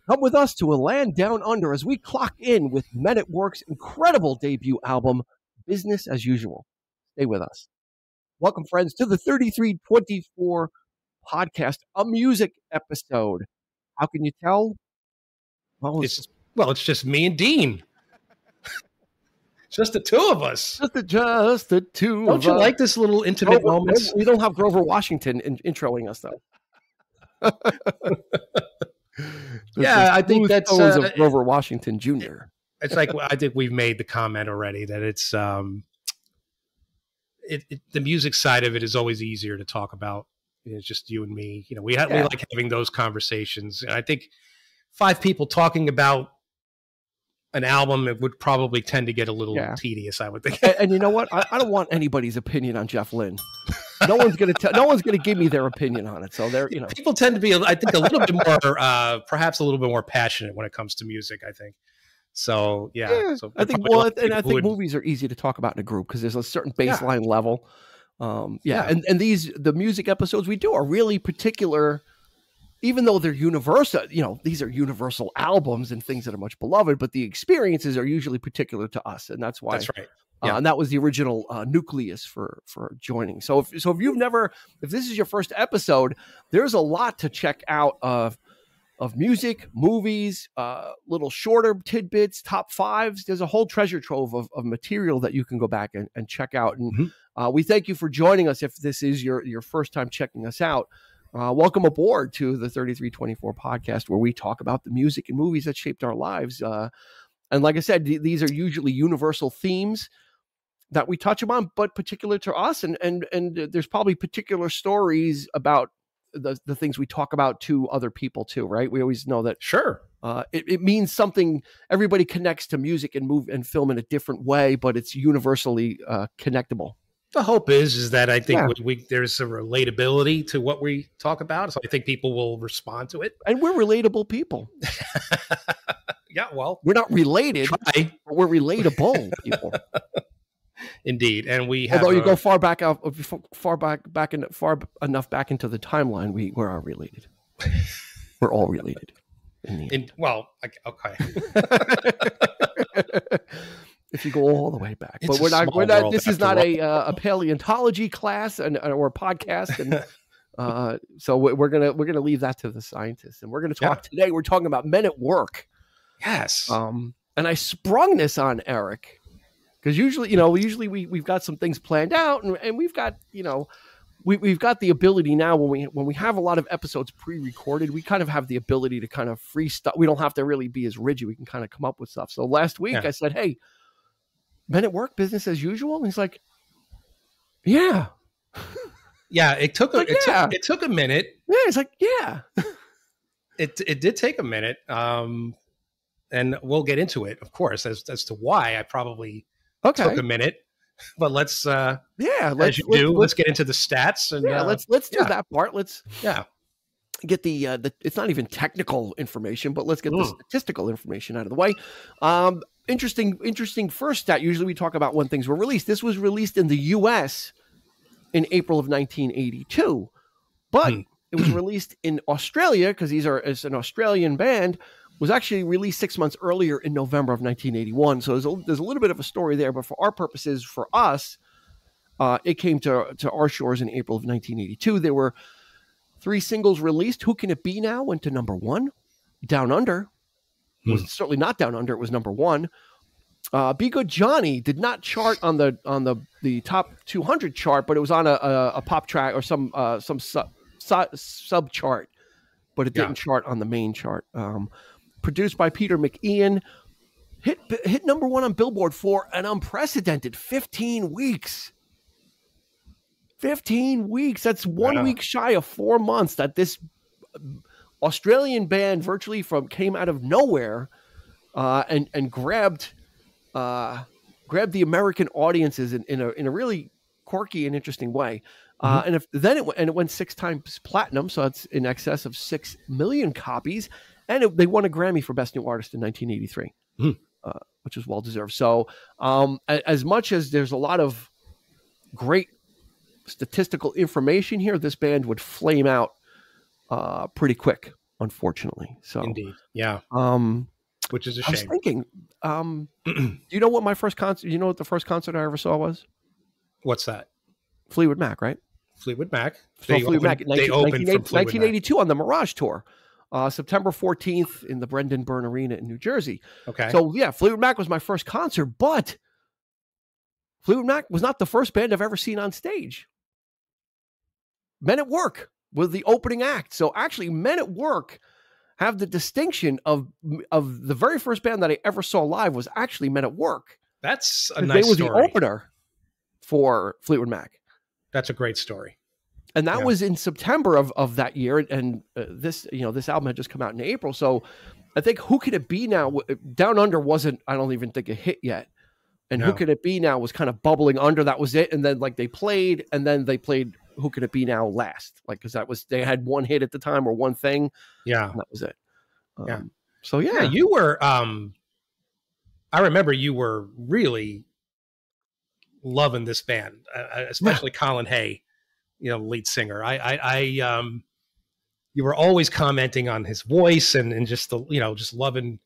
Come with us to a land down under as we clock in with Men at Work's incredible debut album, Business as Usual. Stay with us. Welcome, friends, to the 3324 podcast, a music episode. How can you tell? Well, it's just me and Dean. Just the two of us. Just the two Don't you like this little intimate moments? We don't have Grover Washington introing us, though. Yeah, I think that's of Grover Washington Jr. It's like I think we've made the comment already that it's the music side of it is always easier to talk about. It's just you and me. You know, we like having those conversations, and I think 5 people talking about an album, it would probably tend to get a little tedious, I would think. And you know what? I don't want anybody's opinion on Jeff Lynne. No one's gonna give me their opinion on it. So people tend to be, I think, a little bit more, perhaps a little bit more passionate when it comes to music. I think. So yeah. So I think movies are easy to talk about in a group because there's a certain baseline level. And the music episodes we do are really particular. Even though they're universal, these are universal albums and things that are much beloved, but the experiences are usually particular to us. And that's why. That's right. Yeah. And that was the original nucleus for joining. So if this is your first episode, there's a lot to check out of music, movies, little shorter tidbits, top 5s. There's a whole treasure trove of material that you can go back and check out. And we thank you for joining us. If this is your first time checking us out, welcome aboard to the 3324 podcast, where we talk about the music and movies that shaped our lives. And like I said, these are usually universal themes that we touch upon, but particular to us. And there's probably particular stories about the things we talk about to other people too, right? We always know that. Sure. It means something. Everybody connects to music and film in a different way, but it's universally connectable. The hope is that I think there's a relatability to what we talk about. So I think people will respond to it. And we're relatable people. Yeah, well. We're not related, but we're relatable people. Indeed. And we have... Although you go far enough back into the timeline, we are related. We're all related. Okay. If you go all the way back, but we're not. This is not a paleontology class or a podcast, and so we're gonna leave that to the scientists, and we're gonna talk today. We're talking about Men at Work. Yes. And I sprung this on Eric because usually we've got some things planned out, and we've got we've got the ability now when we have a lot of episodes pre-recorded, we kind of have the ability to kind of freestyle. We don't have to really be as rigid. We can kind of come up with stuff. So last week I said, hey, Men at Work, business as usual. And he's like, yeah. Yeah, it took a minute. Yeah, it's like, yeah. It did take a minute. And we'll get into it, of course, as to why I probably took a minute. But let's get into the stats. And let's do that part. Let's get the it's not even technical information, but let's get the statistical information out of the way. Interesting first stat. Usually we talk about when things were released. This was released in the U.S. in April of 1982, but it was released in Australia because it's an Australian band. Was actually released 6 months earlier in November of 1981. So there's a little bit of a story there, but for our purposes, for us, it came to our shores in April of 1982. There were 3 singles released. Who Can It Be Now went to number 1. Down Under was certainly not Down Under. It was number 1. Be Good Johnny did not chart on the top 200 chart, but it was on a pop track or some sub chart, but it didn't chart on the main chart. Produced by Peter McIan, hit number 1 on Billboard for an unprecedented 15 weeks. 15 weeks. That's 1 week shy of 4 months that this Australian band virtually came out of nowhere and grabbed the American audiences in a really quirky and interesting way. And it went 6 times platinum, so it's in excess of 6 million copies. And they won a Grammy for Best New Artist in 1983, which was well deserved. So, as much as there's a lot of great statistical information here, this band would flame out pretty quick unfortunately. So, indeed, yeah, which is a I was shame. thinking, do you know what my first concert? You know what the first concert I ever saw was? What's that? Fleetwood Mac, right? Fleetwood Mac. So Fleetwood Mac, they opened from Fleetwood 1982 on the Mirage Tour, September 14th in the Brendan Byrne Arena in New Jersey. Okay. So yeah, Fleetwood Mac was my first concert, but Fleetwood Mac was not the first band I've ever seen on stage. Men at Work was the opening act. So actually, Men at Work have the distinction of the very first band that I ever saw live was actually Men at Work. That's a nice story. They were the opener for Fleetwood Mac. That's a great story. And that was in September of that year. And this album had just come out in April. So I think Who Could It Be Now? Down Under wasn't, I don't even think, a hit yet. And Who Could It Be Now was kind of bubbling under. That was it. And then they played Who Could It Be Now last? Because they had one hit at the time or one thing. Yeah. And that was it. Yeah. So yeah. You were, I remember you were really loving this band, especially Colin Hay, lead singer. You were always commenting on his voice and just just loving.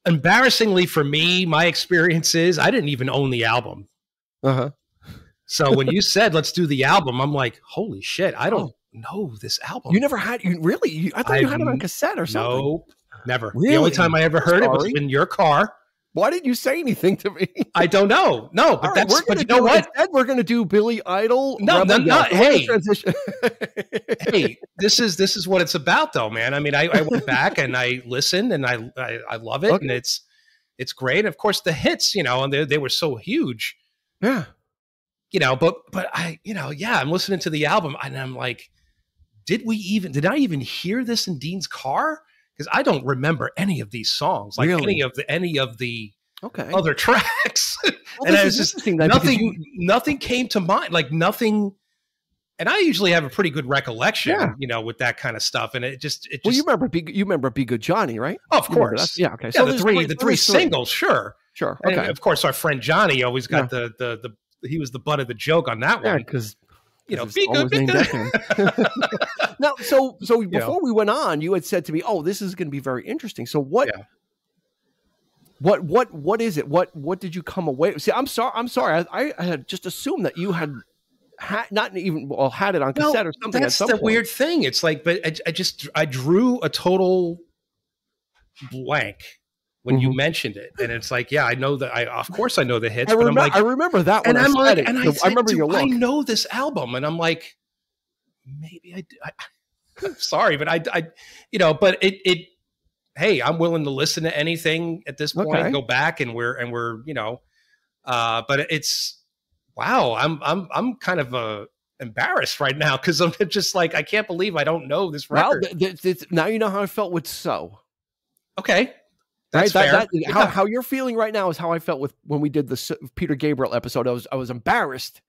Embarrassingly for me, my experience is I didn't even own the album. So when you said let's do the album, I'm like, holy shit, I don't know this album. You never had really? I thought you had it on cassette or something. No, never. Really? The only time I ever heard it was in your car. Why didn't you say anything to me? I don't know. No, but but you know what? Instead, we're going to do Billy Idol. No. Hey, hey, this is what it's about, though, man. I mean, I went back and I listened, and I love it, and it's great. And of course, the hits, and they were so huge. Yeah. But I'm listening to the album, and I'm like, did I even hear this in Dean's car? Because I don't remember any of these songs, like any of the other tracks. Well, and it was just nothing came to mind, like nothing. And I usually have a pretty good recollection, with that kind of stuff. And it just. Well, you remember Be Good Johnny, right? Oh, of course. Yeah. Okay. Yeah, so the three singles, sure. Sure. Okay. And of course, our friend Johnny always got he was the butt of the joke on that one. Because. Be good. Now, so before we went on, you had said to me, "Oh, this is going to be very interesting." So what is it? What did you come away? See, I'm sorry. I had just assumed that you had not even had it on cassette or something. That's the weird thing. It's like, but I drew a total blank when you mentioned it, and it's like, I know that. Of course I know the hits. I remember that one. And I remember your look. I know this album, and I'm like, maybe I do. I'm sorry, but but it. Hey, I'm willing to listen to anything at this point. Go back, and we're but it's wow. I'm kind of embarrassed right now because I'm just like, I can't believe I don't know this record. Well, now you know how I felt with So. Okay. That's fair. How you're feeling right now is how I felt when we did the Peter Gabriel episode. I was embarrassed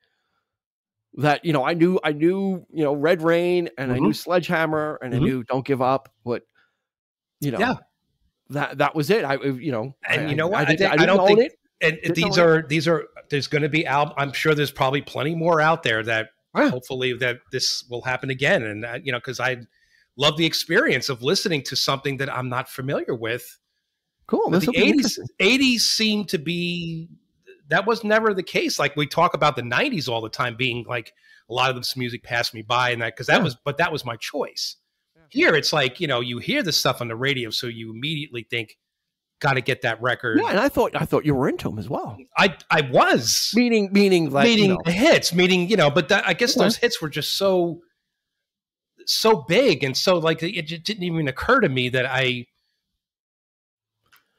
that I knew Red Rain, and I knew Sledgehammer, and I knew Don't Give Up, but that was it. And you know what? I don't think it. And these are there's going to be I'm sure there's probably plenty more out there that hopefully that this will happen again, and because I love the experience of listening to something that I'm not familiar with. Cool. The 80s seemed to be, that was never the case. Like we talk about the 90s all the time being like a lot of this music passed me by, and that was my choice. Here it's like, you hear the stuff on the radio, so you immediately think, got to get that record. Yeah, and I thought you were into them as well. I was meaning the hits, but I guess those hits were just so big, and so like it just didn't even occur to me that I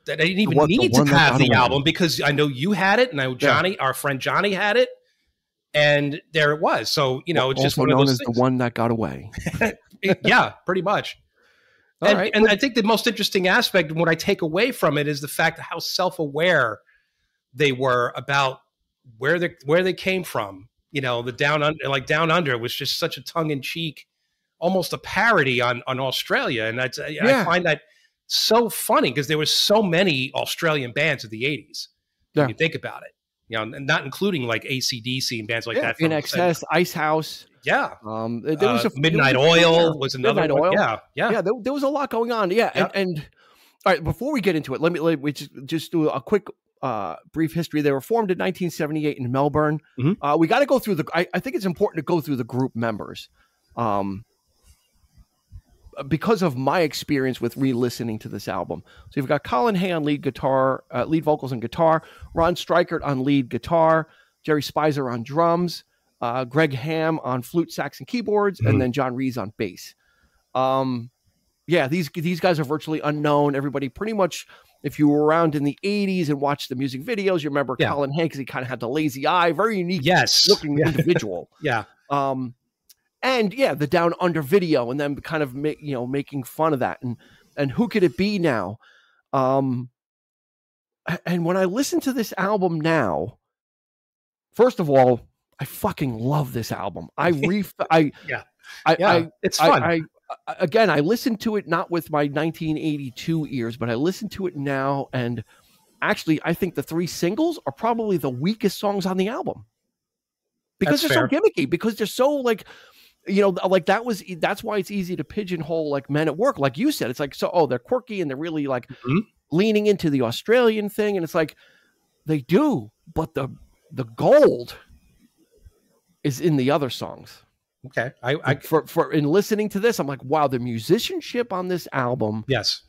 didn't even need to have the album, because I know you had it, and I know Johnny, our friend Johnny, had it, and there it was. So it's just one of those things. The one that got away. Yeah, pretty much. And I think the most interesting aspect, and what I take away from it, is the fact of how self-aware they were about where they came from. The Down Under was just such a tongue-in-cheek, almost a parody on Australia, and I find that so funny because there were so many Australian bands of the 80s. When you think about it, and not including like AC/DC and bands like that. In Excess, Ice House. Yeah. There was Midnight Oil was another Midnight one. Oil. Yeah. Yeah. There was a lot going on. Yeah. Yep. And all right, before we get into it, let me just do a quick brief history. They were formed in 1978 in Melbourne. We got to go through I think it's important to go through the group members. Because of my experience with re-listening to this album. So you've got Colin Hay on lead vocals and guitar, Ron Strykert on lead guitar, Jerry Spicer on drums, Greg Ham on flute, sax, and keyboards, and then John Rees on bass. These guys are virtually unknown. Everybody pretty much, if you were around in the 80s and watched the music videos, you remember Colin Hay because he kind of had the lazy eye, very unique looking individual. And the Down Under video, and then kind of making fun of that, and who could it be now? And when I listen to this album now, first of all, I fucking love this album. It's fun. I listened to it not with my 1982 ears, but I listened to it now, and actually, I think the 3 singles are probably the weakest songs on the album because they're so gimmicky, because they're so like. That's why it's easy to pigeonhole like Men at Work. Like you said, it's like, they're quirky and they're really like leaning into the Australian thing. And it's like, they do, but the gold is in the other songs. Okay. For in listening to this, I'm like, wow, the musicianship on this album. Yes.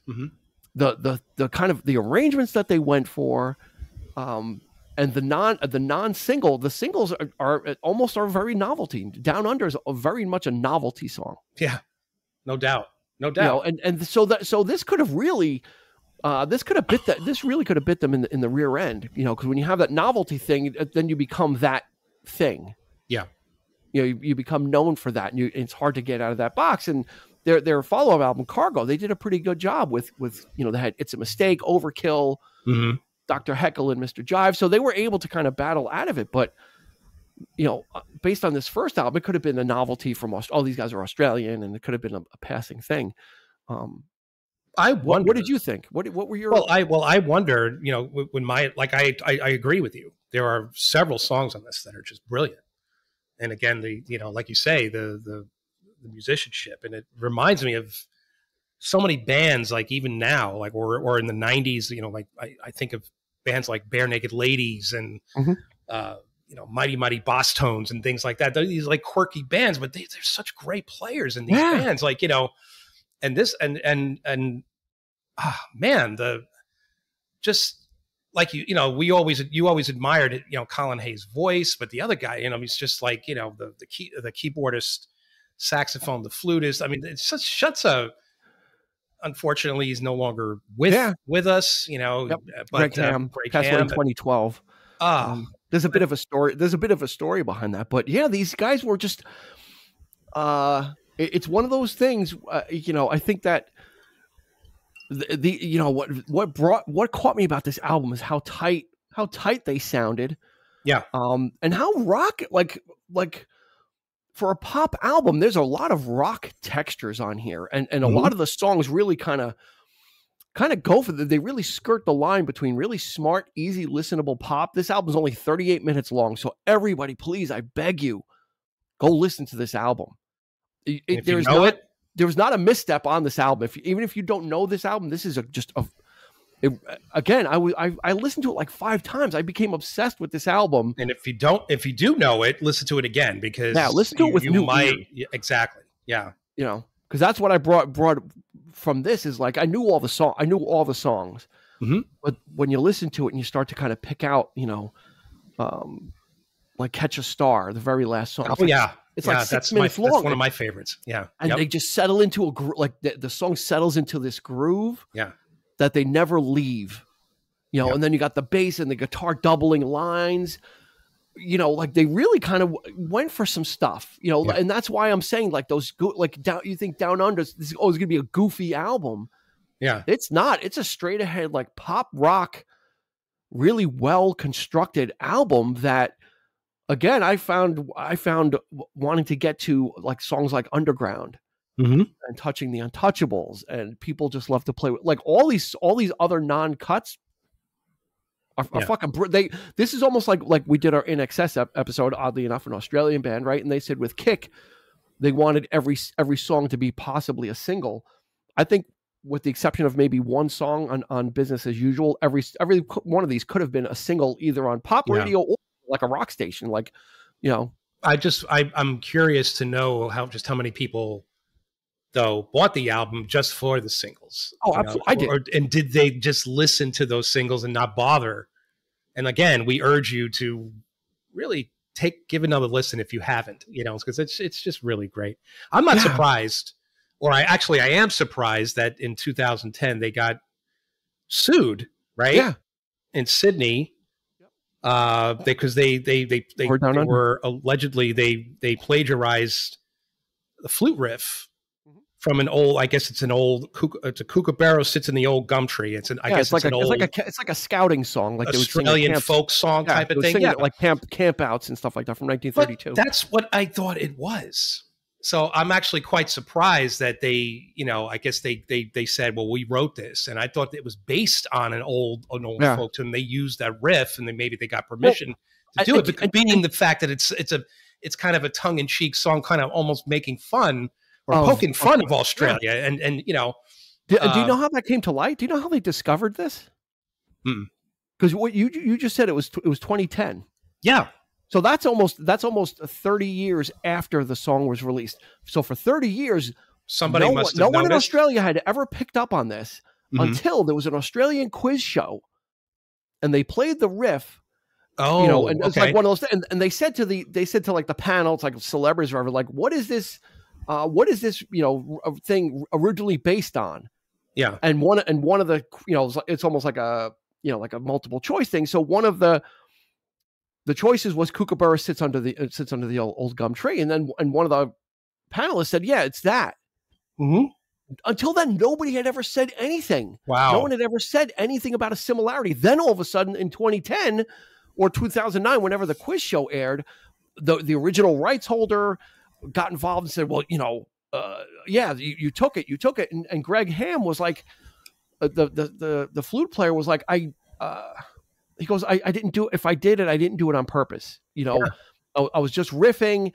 The kind of the arrangements that they went for, and the non-single, the singles are almost very novelty. Down Under is very much a novelty song. Yeah, no doubt. So this could have really, this really could have bit them in the rear end. Because when you have that novelty thing, then you become that thing. Yeah, you become known for that, and it's hard to get out of that box. And their follow-up album, Cargo, they did a pretty good job with they had It's a Mistake, Overkill. Dr. Heckle and Mr. Jive. So they were able to kind of battle out of it. But, based on this first album, it could have been a novelty from these guys are Australian, and it could have been a passing thing. What did you think? What were your... I wondered, when I agree with you. There are several songs on this that are just brilliant. And again, like you say, the musicianship, and it reminds me of so many bands, like even now, like or in the 90s, I think of bands like Bare Naked Ladies and Mighty Mighty Boss Tones and things like that. These like quirky bands, but they're such great players in these bands. Like, and this and man, just like you always admired it, Colin Hay's voice, but the other guy, he's just like, the keyboardist, saxophone, the flutist. I mean, it's such a... Unfortunately, he's no longer with us, But Greg Ham passed away in 2012. There's a bit of a story. There's a bit of a story behind that, but these guys were just. It's one of those things. I think that what caught me about this album is how tight they sounded. Yeah. And how rock like. For a pop album, there's a lot of rock textures on here, and a lot of the songs really kind of go for they really skirt the line between really smart, easy, listenable pop. This album's only 38 minutes long, so everybody, please, I beg you, go listen to this album. There's not a misstep on this album. Even if you don't know this album, this is again, I listened to it like 5 times. I became obsessed with this album. And if you do know it, listen to it again, because listen to it with new ears. Exactly. Yeah. Because that's what I brought from this is like I knew all the songs, but when you listen to it and you start to kind of pick out, like Catch a Star, the very last song. It's like 6 minutes long. That's one of my favorites. Yeah. And they just settle into a groove. Like the song settles into this groove. Yeah. That they never leave, and then you got the bass and the guitar doubling lines, like they really kind of went for some stuff, and that's why I'm saying like you think Down Under it's going to be a goofy album. Yeah. It's not. It's a straight ahead, like pop rock, really well constructed album that, again, I found wanting to get to like songs like Underground. And Touching the Untouchables, and people just love to play with like all these other non-cuts A fucking this is almost like we did our INXS episode, oddly enough, an Australian band, right? And they said with Kick, they wanted every song to be possibly a single. I think, with the exception of maybe one song on Business as Usual, every one of these could have been a single, either on pop radio or like a rock station, like, you know. I'm curious to know how many people though bought the album just for the singles. Oh, absolutely. I did. And did they just listen to those singles and not bother? And again, we urge you to really give another listen if you haven't, you know, because it's just really great. I'm not surprised, or I am surprised that in 2010 they got sued, right? Yeah. In Sydney, because they were allegedly they plagiarized the flute riff from an old, I guess it's a Kookaburra Sits in the Old Gum Tree. It's like a scouting song, like Australian folk song type of thing. Yeah, like campouts and stuff like that from 1932. But that's what I thought it was. So I'm actually quite surprised that they, you know, I guess they said, well, we wrote this, and I thought it was based on an old folk tune. They used that riff, and then maybe they got permission to do it. But meaning the fact that it's kind of a tongue in cheek song, kind of almost making fun or poking fun of Australia, and you know. Do you know how that came to light? Do you know how they discovered this? Because what you just said, it was 2010. Yeah. So that's almost 30 years after the song was released. So for 30 years, no one in Australia had ever picked up on this until there was an Australian quiz show, and they played the riff. Oh, you know, and it's like one of those. And they said to like the panel, it's like celebrities or whatever, like, what is this? You know, thing originally based on? Yeah. And one of the, you know, it's almost like a, you know, like a multiple choice thing. So one of the choices was Kookaburra sits under the old gum tree, and one of the panelists said, "Yeah, it's that." Mm-hmm. Until then, nobody had ever said anything. Wow, no one had ever said anything about a similarity. Then all of a sudden, in 2010 or 2009, whenever the quiz show aired, the original rights holder got involved and said, "Well, you know, you took it," and Greg Ham was like, the flute player was like, he goes, I didn't do it. If I did it, I didn't do it on purpose. You know, I was just riffing.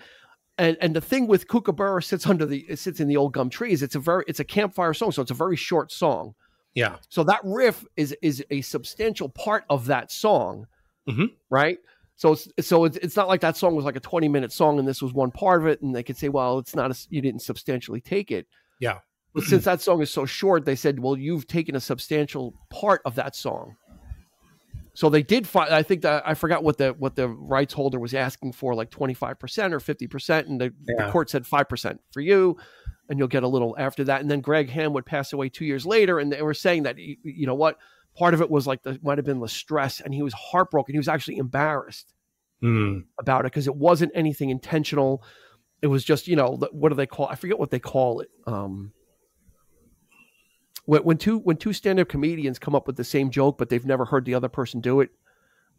And the thing with Kookaburra sits in the old gum trees. It's a campfire song. So it's a very short song. Yeah. So that riff is a substantial part of that song. Mm-hmm. Right. So it's not like that song was like a 20-minute song and this was one part of it. And they could say, well, it's not, you didn't substantially take it. Yeah. But since that song is so short, they said, well, you've taken a substantial part of that song. So they did find, I think that I forgot what the rights holder was asking for, like 25% or 50%. And the court said 5% for you, and you'll get a little after that. And then Greg Ham would pass away 2 years later. And they were saying that, you know what, part of it was like might have been the stress, and he was heartbroken. He was actually embarrassed about it because it wasn't anything intentional. It was just, you know, what do they call? I forget what they call it. When two stand-up comedians come up with the same joke, but they've never heard the other person do it,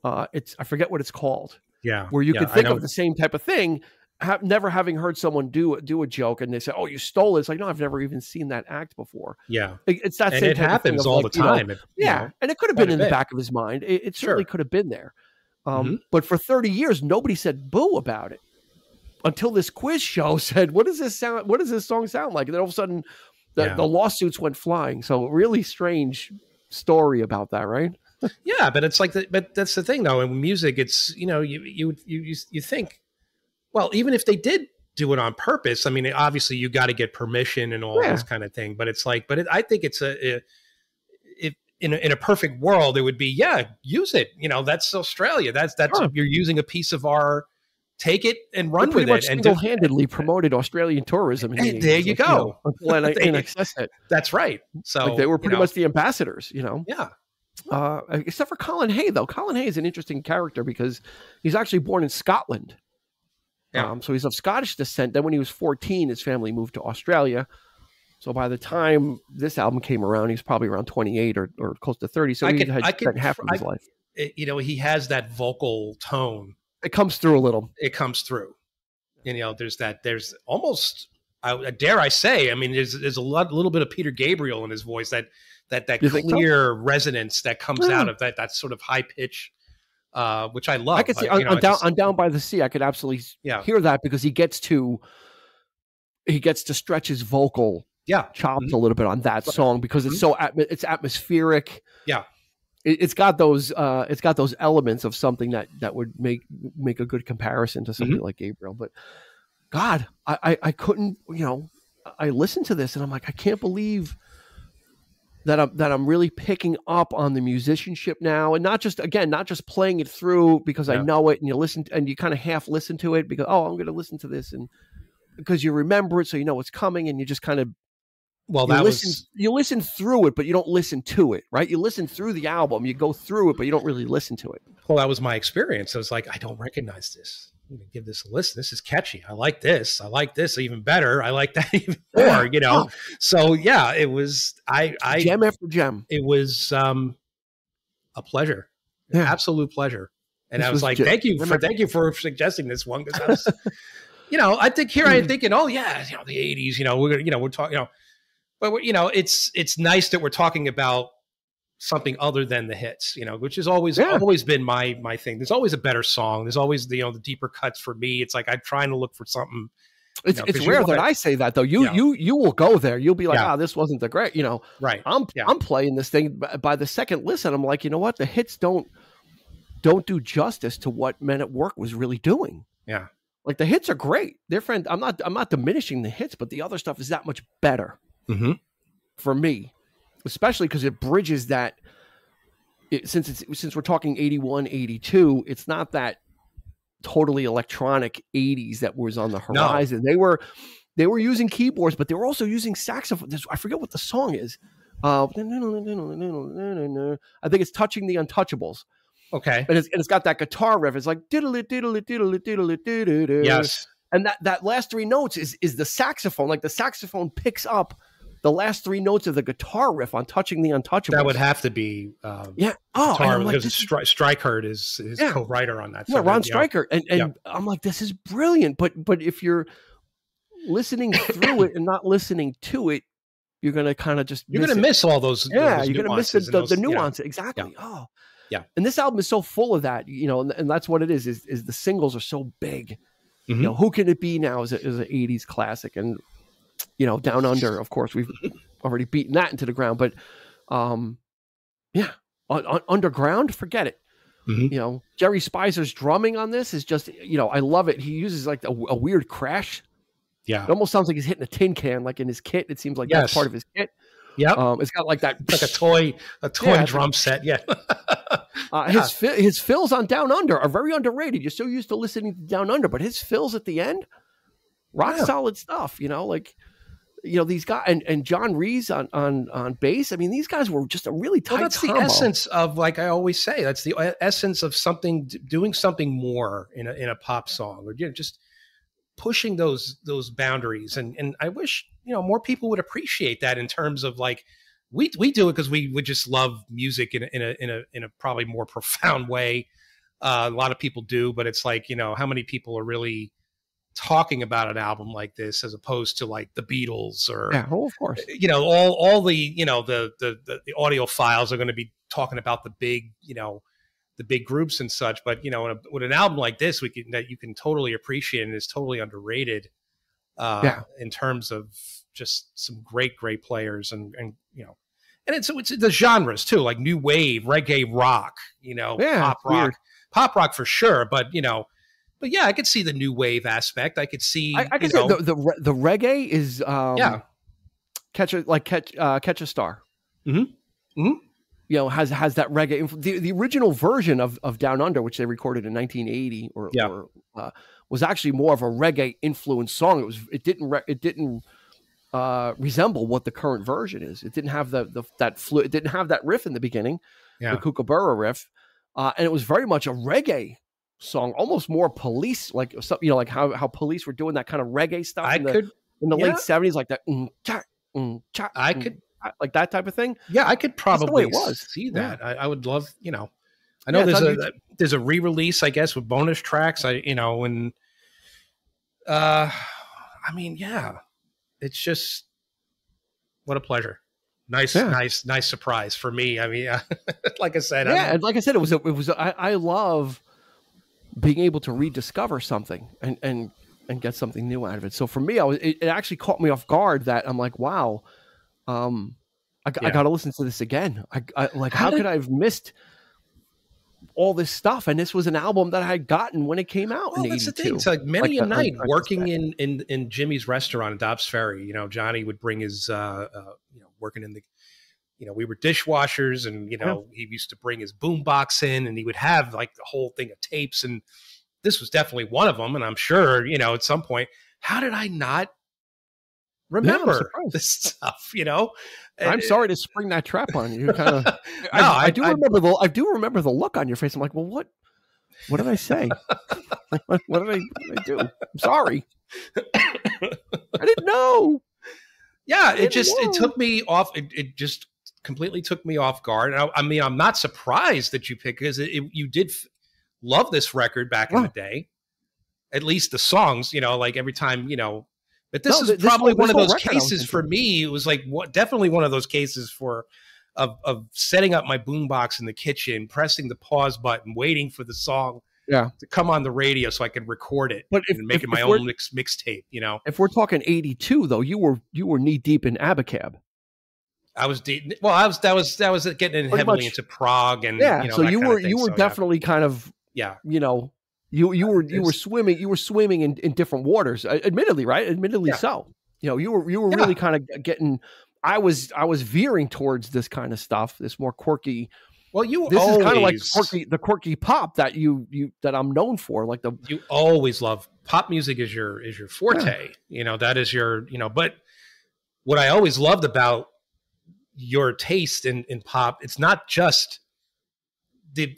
I forget what it's called. Yeah, where you could think of the same type of thing, never having heard someone do a joke, and they say, "Oh, you stole it." It's like, no, I've never even seen that act before. Yeah, it's that. And same it type happens of thing all like, the time. You know, and it could have been in the back of his mind. It certainly could have been there. But for 30 years, nobody said boo about it until this quiz show said, "What does this sound? What does this song sound like?" And then all of a sudden, the lawsuits went flying. So really strange story about that, right? Yeah, but it's like, but that's the thing though. In music, it's, you know, you think, well, even if they did do it on purpose, I mean, obviously you got to get permission and all this kind of thing. But it's like, I think it's in a perfect world, it would be, use it. You know, that's Australia. That's you're using a piece of our. Take it and run with it, and single-handedly promoed Australian tourism. And there you go. That's right. So like they were pretty much the ambassadors, you know. Yeah. Except for Colin Hay, though. Colin Hay is an interesting character because he's actually born in Scotland. Yeah. So he's of Scottish descent. Then when he was 14, his family moved to Australia. So by the time this album came around, he's probably around 28 or close to 30. So he had spent half of his life. You know, he has that vocal tone. It comes through a little. It comes through. You know, there's almost, dare I say, I mean, there's a little bit of Peter Gabriel in his voice, that clear resonance that comes out of that sort of high pitch, which I love. I could see on Down by the Sea. I could absolutely hear that, because he gets to stretch his vocal chops a little bit on that song, because it's so it's atmospheric. Yeah. It's got those elements of something that would make a good comparison to something like Gabriel. But God, I couldn't, I listened to this and I'm like, I can't believe that I'm really picking up on the musicianship now, and not just playing it through because I know it, and you listen and you kind of half listen to it because, I'm going to listen to this, and because you remember it, so you know what's coming, and you just kind of you listen through it, but you don't listen to it, right? You listen through the album, you go through it, but you don't really listen to it. Well, that was my experience. I was like, I don't recognize this. I'm going to give this a listen. This is catchy. I like this. I like this even better. I like that even more, So yeah, it was, gem after gem. It was a pleasure, an absolute pleasure. And I was like, thank you for suggesting this one. Because I was, I think here I am thinking, the 80s, we're talking, but it's nice that we're talking about something other than the hits, which has always been my thing. There's always a better song. There's always the deeper cuts for me. It's like I'm trying to look for something. It's rare that I say that though. You will go there. You'll be like, this wasn't the great, Right. I'm playing this thing by the second listen. I'm like, you know what? The hits don't do justice to what Men at Work was really doing. Yeah. Like the hits are great. They're friend. I'm not diminishing the hits, but the other stuff is that much better for me, especially because it bridges that. Since we're talking 81, 82, it's not that totally electronic 80s that was on the horizon. No. They were using keyboards, but they were also using saxophone. I forget what the song is. I think it's Touching the Untouchables. Okay. And it's got that guitar riff. It's like diddle it, diddle it, diddle it, diddle it, diddle it. Yes. And that last three notes is the saxophone. Like the saxophone picks up the last three notes of the guitar riff on Touching the Untouchables. That would have to be guitar, because Streichert is his co-writer on that. Yeah, Ron Streichert. And I'm like, this is brilliant. But if you're listening through it and not listening to it, you're going to kind of just miss all those. Yeah, you're going to miss the nuance. Yeah. Exactly. Yeah. Oh, yeah. And this album is so full of that, and that's what it is the singles are so big. Who Can It Be Now is an 80s classic, and Down Under, of course, we've already beaten that into the ground, but Underground, forget it. Jerry Spizer's drumming on this is just, I love it. He uses like a weird crash. Yeah. It almost sounds like he's hitting a tin can, like in his kit. It seems like that's part of his kit. Yeah. It's got like that, like a toy drum set. Yeah. His fills on Down Under are very underrated. You're so used to listening to Down Under, but his fills at the end, rock solid stuff, these guys and John Rees on bass. I mean, these guys were just a really tight that's combo. The essence of, like I always say, that's the essence of doing something more in a pop song, or just pushing those boundaries. And I wish, more people would appreciate that, in terms of like, we do it because we would just love music in a probably more profound way. A lot of people do, but it's like, how many people are really talking about an album like this, as opposed to like the Beatles or, of course, all the, the audio files are going to be talking about the big, the big groups and such. But, with an album like this, that you can totally appreciate, and is totally underrated in terms of just some great players, and and it's the genres too, like new wave, reggae, rock, pop rock for sure. But, but yeah, I could see the new wave aspect. I could see. I could see the reggae is catch a star. Has that reggae. The original version of Down Under, which they recorded in 1980, was actually more of a reggae influenced song. It didn't resemble what the current version is. It didn't have it didn't have that riff in the beginning, the Kookaburra riff, and it was very much a reggae song, almost more Police, like like how Police were doing that kind of reggae stuff in the late 70s, like that. I could like that type of thing. Yeah, I could probably see that. Yeah. I would love, I know there's a re-release, I guess, with bonus tracks. I mean, yeah. it's just what a pleasure. Nice surprise for me. I mean, like I said, and like I said, I love being able to rediscover something and get something new out of it. So for me, it actually caught me off guard that I'm like, wow, I got to listen to this again. How could I have missed all this stuff? And this was an album that I had gotten when it came out in 82. That's the thing. It's like many a night working in Jimmy's restaurant in Dobbs Ferry. You know, Johnny would bring his, working in the, we were dishwashers, and, he used to bring his boombox in, and he would have like the whole thing of tapes. And this was definitely one of them. And I'm sure, at some point, how did I not remember this stuff? I'm sorry to spring that trap on you. Kind of, I do remember the look on your face. I'm like, well, what did I say? what did I do? I'm sorry. I didn't know. Yeah, it took me off. It just completely took me off guard. And I mean, I'm not surprised that you picked, because you did love this record back in the day. At least the songs, like every time, But this is probably one of those cases for me. It was like definitely one of those cases of setting up my boombox in the kitchen, pressing the pause button, waiting for the song to come on the radio so I could record it, and making my own mixtape. If we're talking 82, though, you were knee deep in Abacab. I was deep. Well, that was getting heavily into prog, and so you were definitely kind of You were swimming in different waters, admittedly, right? Admittedly so. You were really kind of getting. I was veering towards this kind of stuff, this more quirky. Well, this is kind of like the quirky pop that that I'm known for. Like you always love pop music is your forte. That is your But what I always loved about your taste in pop, it's not just the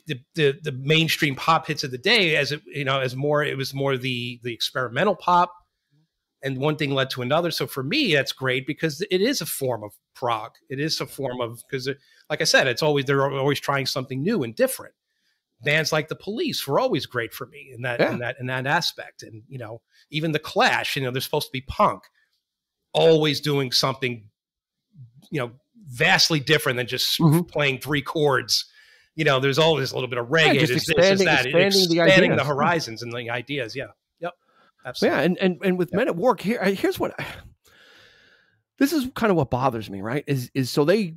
mainstream pop hits of the day, it was more the experimental pop, and one thing led to another. So for me, that's great, because it is a form of prog. It is a form of, because like I said, they're always trying something new and different. Bands like the Police were always great for me in that aspect. And, even the Clash, they're supposed to be punk, always doing something, vastly different than just playing three chords. There's always a little bit of reggae, expanding the horizons and the ideas. Yeah. Yep. Absolutely. Yeah. And with Men at Work here's what, this is kind of what bothers me, right? Is so they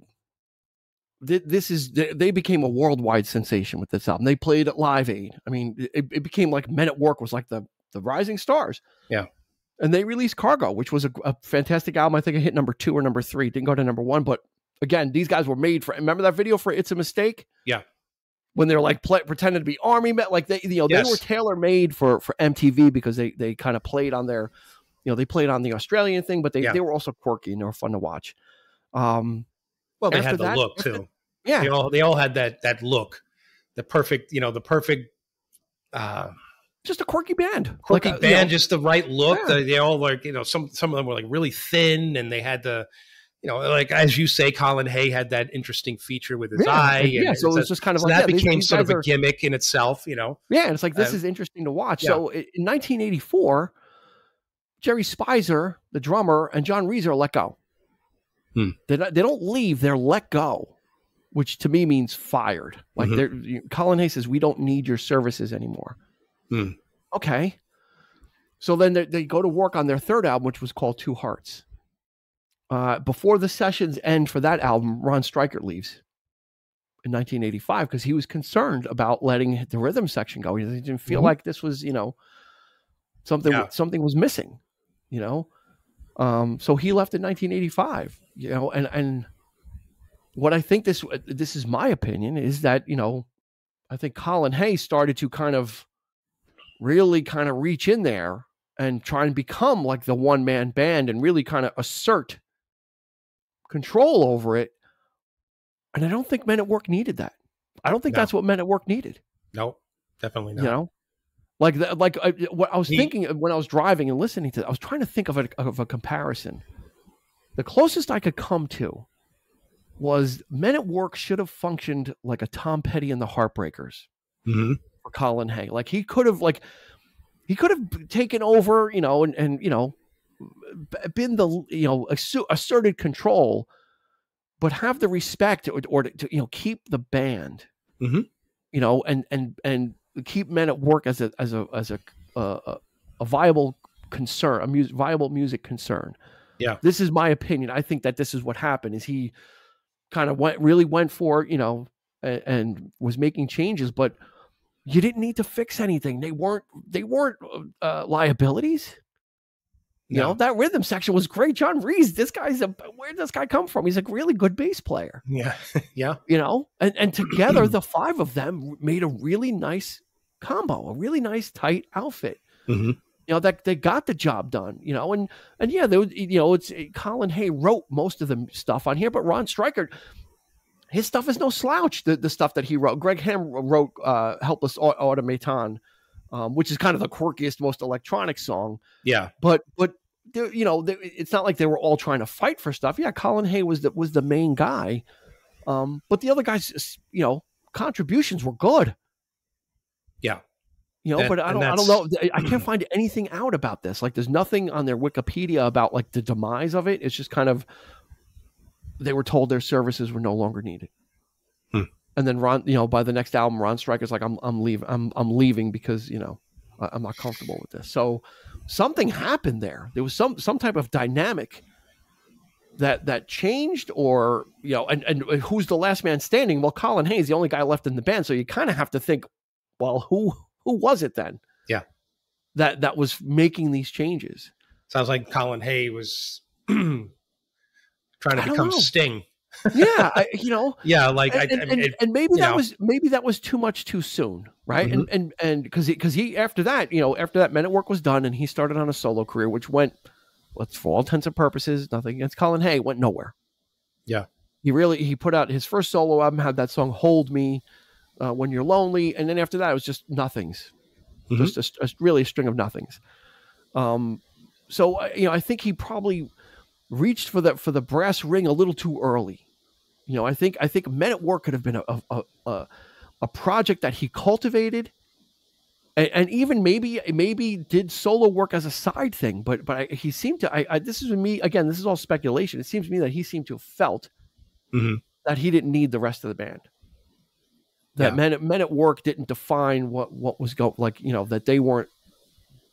became a worldwide sensation with this album. They played at Live Aid. I mean, it became like Men at Work was like the rising stars. Yeah. And they released Cargo, which was a fantastic album. I think it hit number 2 or number 3. Didn't go to number 1, but again, these guys were made for. Remember that video for "It's a Mistake"? Yeah. When they're like pretending to be army men, like they were tailor made for MTV, because they kind of played on their, they played on the Australian thing, but they were also quirky and they were fun to watch. Well, they had the look too. Yeah, they all had that look, the perfect, just a quirky band, just the right look. Yeah. They all like, some of them were like really thin, and they had the, like as you say, Colin Hay had that interesting feature with his eye. So it was just kind of like that became sort of a gimmick in itself, Yeah, and it's like, this is interesting to watch. Yeah. So in 1984, Jerry Spicer, the drummer, and John Reeser let go. They don't leave; they're let go, which to me means fired. Like Colin Hay says, "We don't need your services anymore." Okay. So then they go to work on their third album, which was called Two Hearts. Before the sessions end for that album, Ron Streicher leaves in 1985 because he was concerned about letting the rhythm section go. He didn't feel like this was, something was missing, So he left in 1985, and what I think this is my opinion, is that, I think Colin Hay started to really reach in there and try and become like the one-man band and really kind of assert control over it. And I don't think Men at Work needed that. I don't think that's what Men at Work needed. No, definitely not. What I was thinking when I was driving and listening to it, I was trying to think of a comparison. The closest I could come to was Men at Work should have functioned like a Tom Petty and the Heartbreakers for Colin Hay. Like he could have taken over, and been the, you know, asserted control, but have the respect or to you know, keep the band, Mhm. you know, and keep Men at Work as a viable concern, viable music concern. Yeah. This is my opinion. I think that this is what happened. Is he kind of went for, you know, and was making changes, but you didn't need to fix anything. They weren't liabilities. You know, that rhythm section was great. John Reese, where did this guy come from? He's a really good bass player. Yeah. Yeah. You know, and together the five of them made a really nice combo, a really nice tight outfit. Mm-hmm. You know, that they got the job done, you know, and yeah, they would, you know, it's Colin Hay wrote most of the stuff on here, but Ron Stryker, his stuff is no slouch. The stuff that he wrote, Greg Ham wrote Helpless Automaton, which is kind of the quirkiest, most electronic song. Yeah. But you know, it's not like they were all trying to fight for stuff. Yeah, Colin Hay was the main guy. But the other guys, you know, contributions were good. Yeah. You know, but I don't know. I can't find anything out about this. Like, there's nothing on their Wikipedia about like the demise of it. It's just kind of, they were told their services were no longer needed. And then Ron, you know, by the next album, Ron Stryker's like, I'm leaving because, you know, I'm not comfortable with this. So something happened there. There was some type of dynamic that changed, or, you know, and who's the last man standing? Well, Colin Hay's the only guy left in the band. So you kind of have to think, well, who was it then? Yeah. That was making these changes. Sounds like Colin Hay was trying to become Sting. Yeah, you know. Yeah, like and maybe that was too much too soon, right? Mm-hmm. And because he after that Men at Work was done, and he started on a solo career, which went, for all intents and purposes, nothing against Colin Hay, went nowhere. Yeah, he put out his first solo album, had that song "Hold Me," When You're Lonely, and then after that it was just nothings, just really a string of nothings. So you know, I think he probably reached for the brass ring a little too early. You know, I think Men at Work could have been a project that he cultivated, and even maybe did solo work as a side thing. But he seemed to. This is me again. This is all speculation. It seems to me that he seemed to have felt that he didn't need the rest of the band. That Men at Work didn't define what was like. You know, that they weren't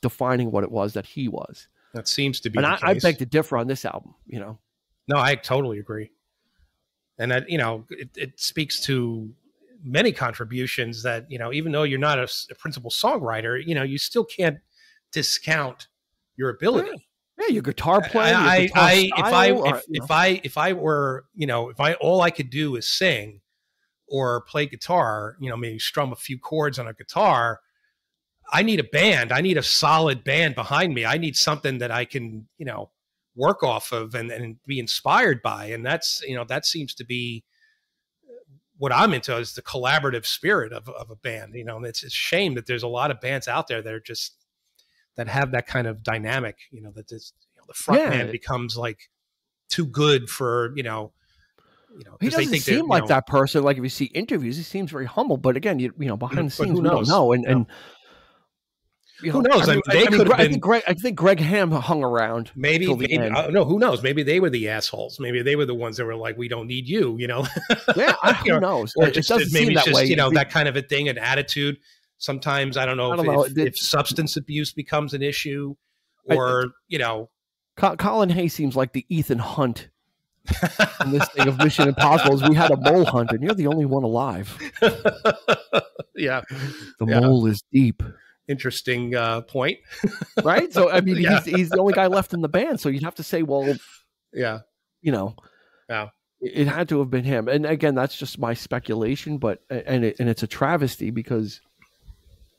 defining what it was that he was. That seems to be. And the I case. beg to differ on this album. You know. No, I totally agree. And that, you know, it speaks to many contributions that, you know, even though you're not a principal songwriter, you know, you still can't discount your ability. Yeah, your guitar playing. If I were, you know, all I could do is sing or play guitar, you know, maybe strum a few chords on a guitar, I need a band. I need a solid band behind me. I need something that I can, you know, work off of and be inspired by. And that's, you know, that seems to be what I'm into, is the collaborative spirit of a band. You know, it's a shame that there's a lot of bands out there that are just, that have that kind of dynamic, you know, that this, you know, the front man becomes like too good for, you know, he doesn't seem like that person. Like if you see interviews, he seems very humble, but again, you know, behind the scenes, we don't know. And you know, who knows? I think Greg Ham hung around. Maybe no. Who knows? Maybe they were the assholes. Maybe they were the ones that were like, "We don't need you." You know? Yeah, who knows? Or just maybe that way. You know, that kind of a thing, an attitude. Sometimes I don't know if substance abuse becomes an issue, or you know, Colin Hay seems like the Ethan Hunt in this thing of Mission Impossible. Is we had a mole hunt, and you're the only one alive. Yeah, the mole is deep. Interesting point. Right? So, I mean, he's the only guy left in the band. So you'd have to say, well, yeah, you know, it had to have been him. And again, that's just my speculation, but, and it's a travesty because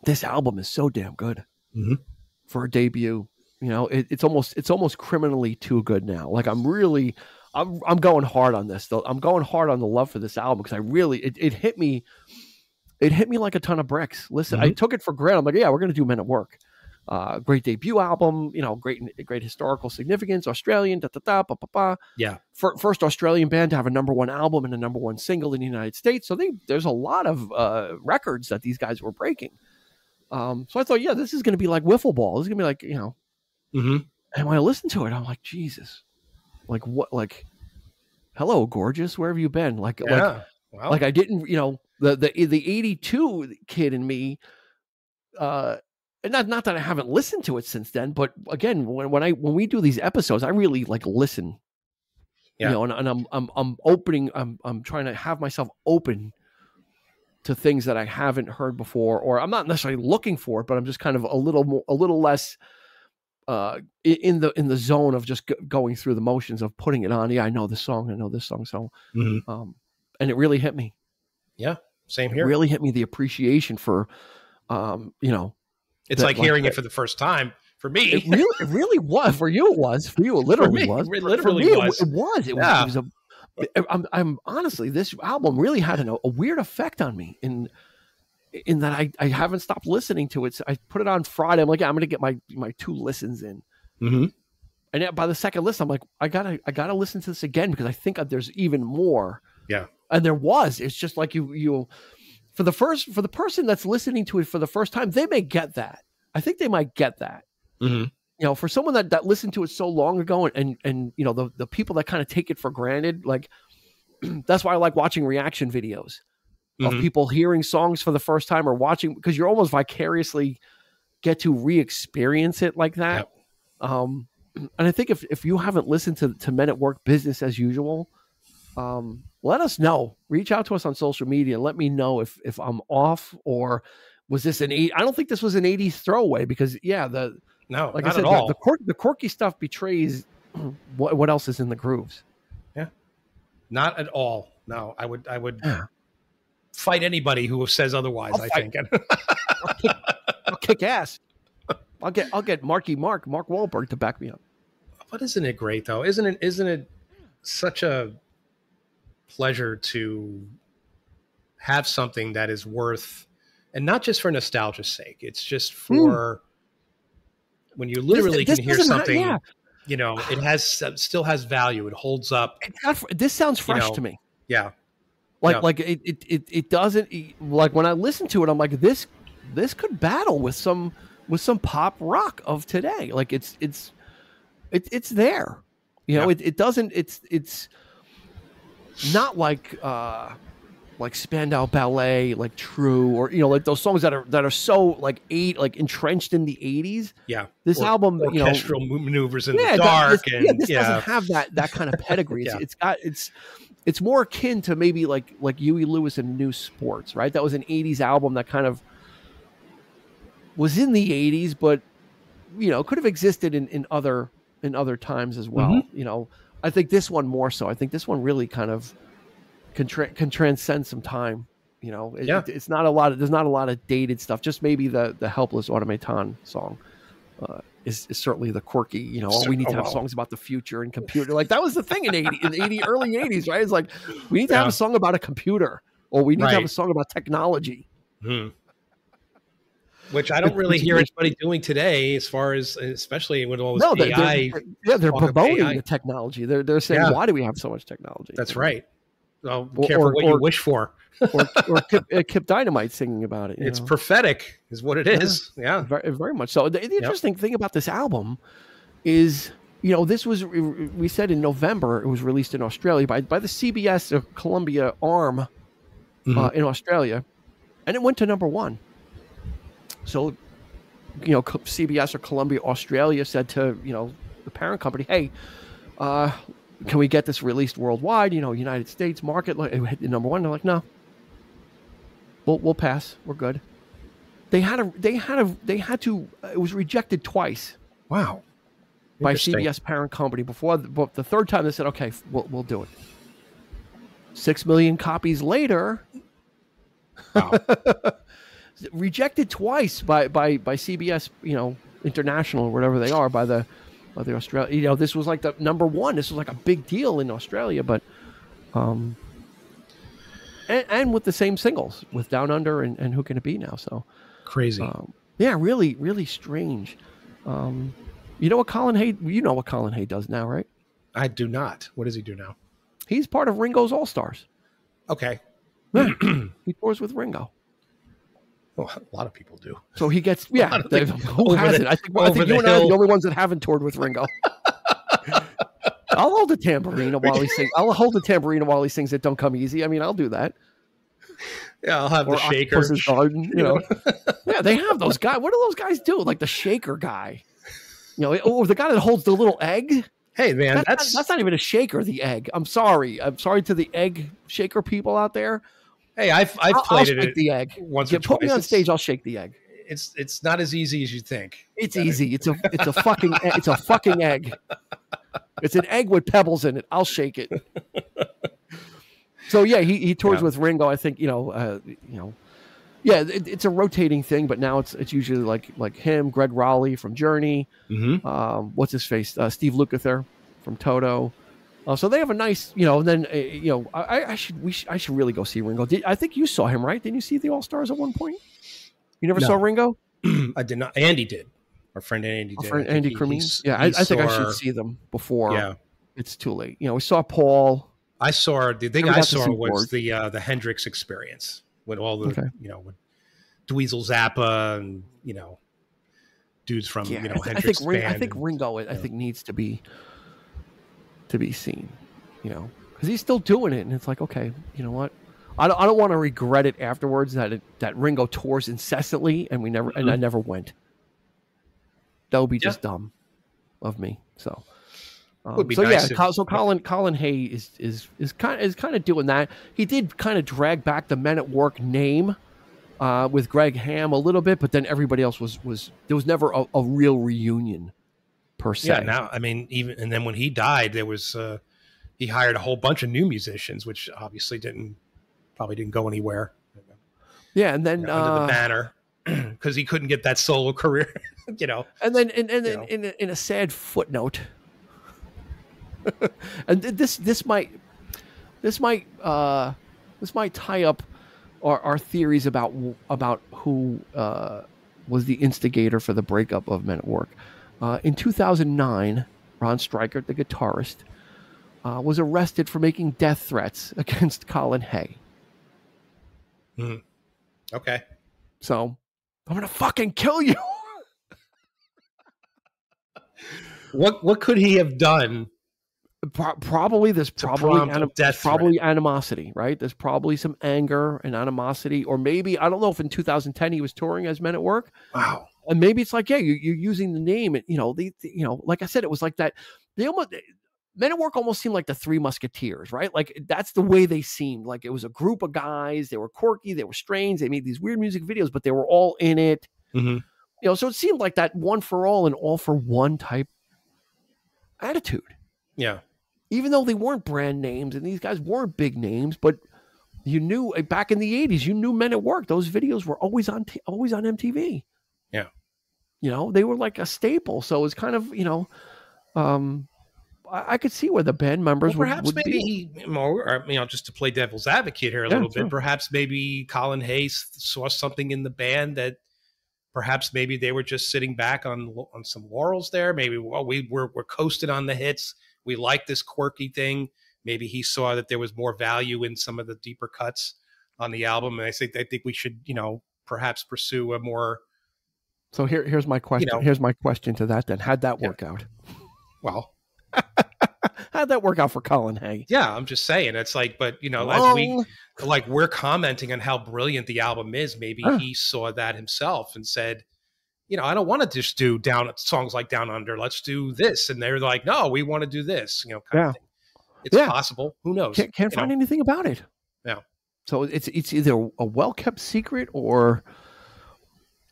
this album is so damn good for a debut. You know, it's almost criminally too good now. Like I'm going hard on this though. I'm going hard on the love for this album because it hit me. It hit me like a ton of bricks. Listen, I took it for granted. I'm like, yeah, we're going to do Men at Work. Great debut album, you know, great historical significance, Australian, Yeah. First Australian band to have a #1 album and a #1 single in the United States. So there's a lot of records that these guys were breaking. So I thought, yeah, this is going to be like wiffle ball. This is going to be like, you know, And when I listened to it, I'm like, Jesus, like what, like, hello, gorgeous, where have you been? Like, like I didn't, the 82 kid in me, and not that I haven't listened to it since then, but again, when we do these episodes, I really like listen, and I'm opening, I'm trying to have myself open to things that I haven't heard before, or I'm not necessarily looking for it, but I'm just kind of a little less in the zone of just going through the motions of putting it on. Yeah, I know this song. I know this song. So, and it really hit me. Yeah, same here. It really hit me, the appreciation for, it's like hearing it for the first time. For me, it really was. For you, it was. For you, it literally was. It literally was. It was. I'm honestly, this album really had a weird effect on me in that I haven't stopped listening to it. So I put it on Friday. I'm like, I'm going to get my 2 listens in. Mm-hmm. And by the second listen, I'm like, I gotta listen to this again, because I think there's even more. Yeah. And there was. It's just like you for the person that's listening to it for the first time, they may get that. I think they might get that. Mm-hmm. For someone that listened to it so long ago, and the people that kind of take it for granted, like that's why I like watching reaction videos of people hearing songs for the first time, or watching, because you're almost vicariously get to re-experience it like that. Yep. And I think if you haven't listened to Men at Work, Business as Usual, let us know. Reach out to us on social media and let me know if I'm off, or was this an 80s? I don't think this was an 80s throwaway, because no, like not I said, at all. The quirky stuff betrays what else is in the grooves. Yeah, not at all. No, I would fight anybody who says otherwise. I think I'll kick ass. I'll get Mark Wahlberg to back me up. But isn't it great though? Isn't it such a pleasure to have something that is worth, and not just for nostalgia's sake. It's just for when you literally can hear something. It still has value. It holds up. This sounds fresh to me. Yeah. Like it doesn't, like when I listen to it, I'm like, this could battle with some pop rock of today. Like it's there, it doesn't, it's not like Spandau Ballet, like True, or like those songs that are so like entrenched in the 80s. Yeah, this album, orchestral maneuvers in the dark, this doesn't have that kind of pedigree. It's more akin to maybe like Huey Lewis and New Sports, right? That was an 80s album that kind of was in the 80s, but could have existed in other times as well. I think this one more so. I think this one really kind of can transcend some time. It's not a lot of, there's not a lot of dated stuff. Just maybe the Helpless Automaton song is certainly the quirky. We need to have songs about the future and computer. Like that was the thing in early 80s, right? It's like we need to have a song about a computer, or we need to have a song about technology. Which I don't really hear anybody doing today, as far as, especially with all this AI. They're promoting the technology. They're saying, why do we have so much technology? That's right. Well, careful what you wish for. or Kip Dynamite singing about it. It's prophetic, is what it is. Yeah, very, very much so. The interesting thing about this album is, this was, we said in November, it was released in Australia by the CBS or Columbia arm in Australia, and it went to #1. So, CBS or Columbia Australia said to, the parent company, hey, can we get this released worldwide? United States market, it hit the #1. They're like, no, we'll pass. We're good. They had to. It was rejected twice. Wow. By CBS parent company but the third time they said, okay, we'll do it. 6 million copies later. Wow. Rejected twice by CBS, International or whatever they are, by the Australia. This was like the #1. This was like a big deal in Australia, but and with the same singles with Down Under and Who Can It Be Now? So crazy. Really, really strange. What Colin Hay? You know what Colin Hay does now, right? I do not. What does he do now? He's part of Ringo's All Stars. Okay. He tours with Ringo. Well, a lot of people do. So he gets, who hasn't? I think you and I are the only ones that haven't toured with Ringo. I'll hold a tambourine while he sings. I'll hold a tambourine while he sings "It Don't Come Easy." I mean, I'll do that. Yeah, I'll have the shaker. Garden, you know. Yeah, they have those guys. What do those guys do? Like the shaker guy. You know, or the guy that holds the little egg. Hey, man, that's not even a shaker, the egg. I'm sorry to the egg shaker people out there. Hey, I've played it the egg once or twice. Put me on stage, I'll shake the egg. It's not as easy as you think. It's easy. It's a fucking egg. It's an egg with pebbles in it. I'll shake it. So yeah, he tours with Ringo. I think yeah, it's a rotating thing, but now it's usually like him, Greg Raleigh from Journey. Mm-hmm. What's his face? Steve Lukather from Toto. So they have a nice, and then I should really go see Ringo. I think you saw him, right? Didn't you see the All Stars at one point? You never saw Ringo? I did not. Andy did. Our friend Andy did. Friend Andy Cremines? Yeah, I think I should see them before it's too late. We saw Paul. The thing I saw was the Hendrix Experience with all the, with Dweezil Zappa and, dudes from, Hendrix band. I think Ringo, I think needs to be seen, because he's still doing it. And it's like, okay, you know what? I don't want to regret it afterwards that Ringo tours incessantly and I never went. That would be just dumb of me. So, Colin Hay is kind of doing that. He did kind of drag back the Men at Work name with Greg Ham a little bit, but then everybody else was there was never a real reunion per se. Yeah. Now, I mean, and then when he died, there was he hired a whole bunch of new musicians, which obviously probably didn't go anywhere. Yeah, and then under the banner. Because he couldn't get that solo career, And then, in a sad footnote, and this might tie up our theories about who was the instigator for the breakup of Men at Work. In 2009, Ron Streicher, the guitarist, was arrested for making death threats against Colin Hay. Okay. So, I'm going to fucking kill you. What could he have done? Probably animosity, right? There's probably some anger and animosity, or maybe, I don't know if in 2010 he was touring as Men at Work. Wow. And maybe it's like, yeah, you're using the name, and like I said, it was like that. Men at Work almost seemed like the Three Musketeers, right? Like that's the way they seemed. Like it was a group of guys. They were quirky. They were strange. They made these weird music videos, but they were all in it. Mm-hmm. So it seemed like that one for all and all for one type attitude. Yeah. Even though they weren't brand names and these guys weren't big names, but you knew back in the 80s, you knew Men at Work. Those videos were always on MTV. Yeah. They were like a staple. So it's kind of, I could see where the band members perhaps would maybe just to play devil's advocate here a little bit, perhaps maybe Colin Hayes saw something in the band that perhaps maybe they were just sitting back on some laurels there. Maybe we're coasting on the hits. We like this quirky thing. Maybe he saw that there was more value in some of the deeper cuts on the album, and I think we should perhaps pursue a more. So here's my question. Here's my question to that. Then how'd that work out? Well. How'd that work out for Colin Hay? Yeah, I'm just saying. It's like, but as we're commenting on how brilliant the album is, maybe he saw that himself and said, I don't want to just do songs like Down Under. Let's do this. And they're like, no, we want to do this. Kind of thing. It's possible. Who knows? Can't find anything about it. Yeah. So it's either a well kept secret or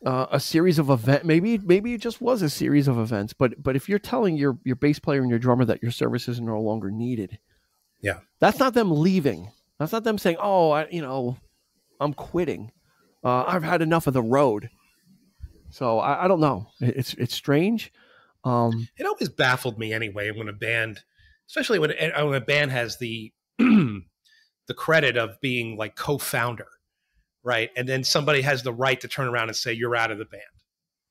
a series of events. Maybe it just was a series of events. But if you're telling your bass player and your drummer that your services are no longer needed, that's not them leaving. That's not them saying, "Oh, I'm quitting. I've had enough of the road." So I don't know. It's strange. It always baffled me anyway when a band, especially when a band has the the credit of being like co-founder. Right. And then somebody has the right to turn around and say, you're out of the band.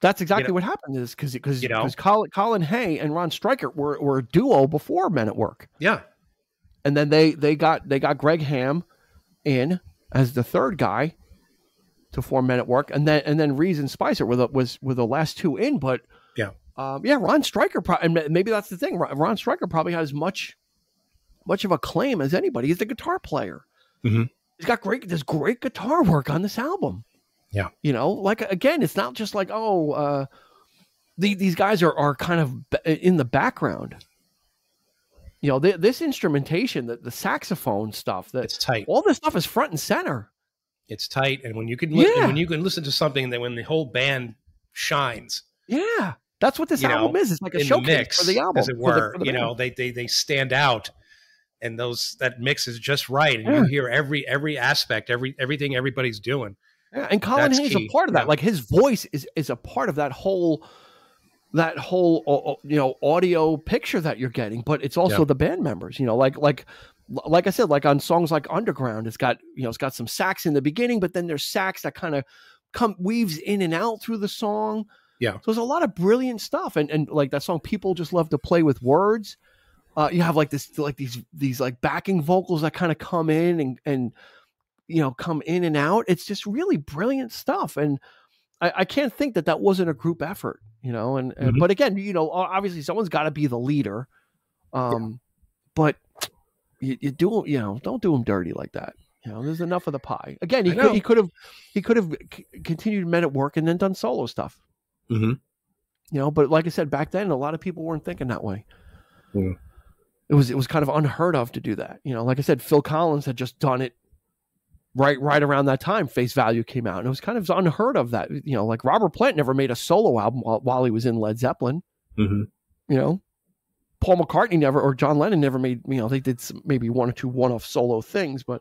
That's exactly what happened is because Colin Hay and Ron Streicher were a duo before Men at Work. Yeah. And then they got Greg Ham in as the third guy to form Men at Work, and then Reeves and Spicer were the last two in. But yeah, Ron Stryker, and maybe that's the thing. Ron Stryker probably has much of a claim as anybody. He's the guitar player. Mm-hmm. There's great guitar work on this album. Yeah, like again, it's not just like these guys are kind of in the background. This instrumentation, the saxophone stuff, it's tight. All this stuff is front and center. It's tight, and when you can listen to something that when the whole band shines, that's what this album is. It's like a showcase mix, for the album, as it were. For the They stand out, and that mix is just right, and you hear every aspect, everything everybody's doing. Yeah, and Colin Hay's a part of that. Like his voice is a part of that whole audio picture that you're getting, but it's also the band members. Like I said, like on songs like Underground, it's got some sax in the beginning, but then there's sax that kind of weaves in and out through the song. Yeah. So there's a lot of brilliant stuff. And like that song, People Just Love to Play with Words. You have like these like backing vocals that kind of come in and come in and out. It's just really brilliant stuff. And I can't think that wasn't a group effort, but again, obviously someone's got to be the leader. But you do, don't do him dirty like that. There's enough of the pie. Again, he could have continued Men at Work and then done solo stuff. Mm-hmm. But like I said, back then, a lot of people weren't thinking that way. Mm. It was kind of unheard of to do that. Like I said, Phil Collins had just done it right around that time. Face Value came out, and it was kind of unheard of that. Like Robert Plant never made a solo album while he was in Led Zeppelin. Mm-hmm. Paul McCartney never, or John Lennon never made, they did maybe one or two one-off solo things, but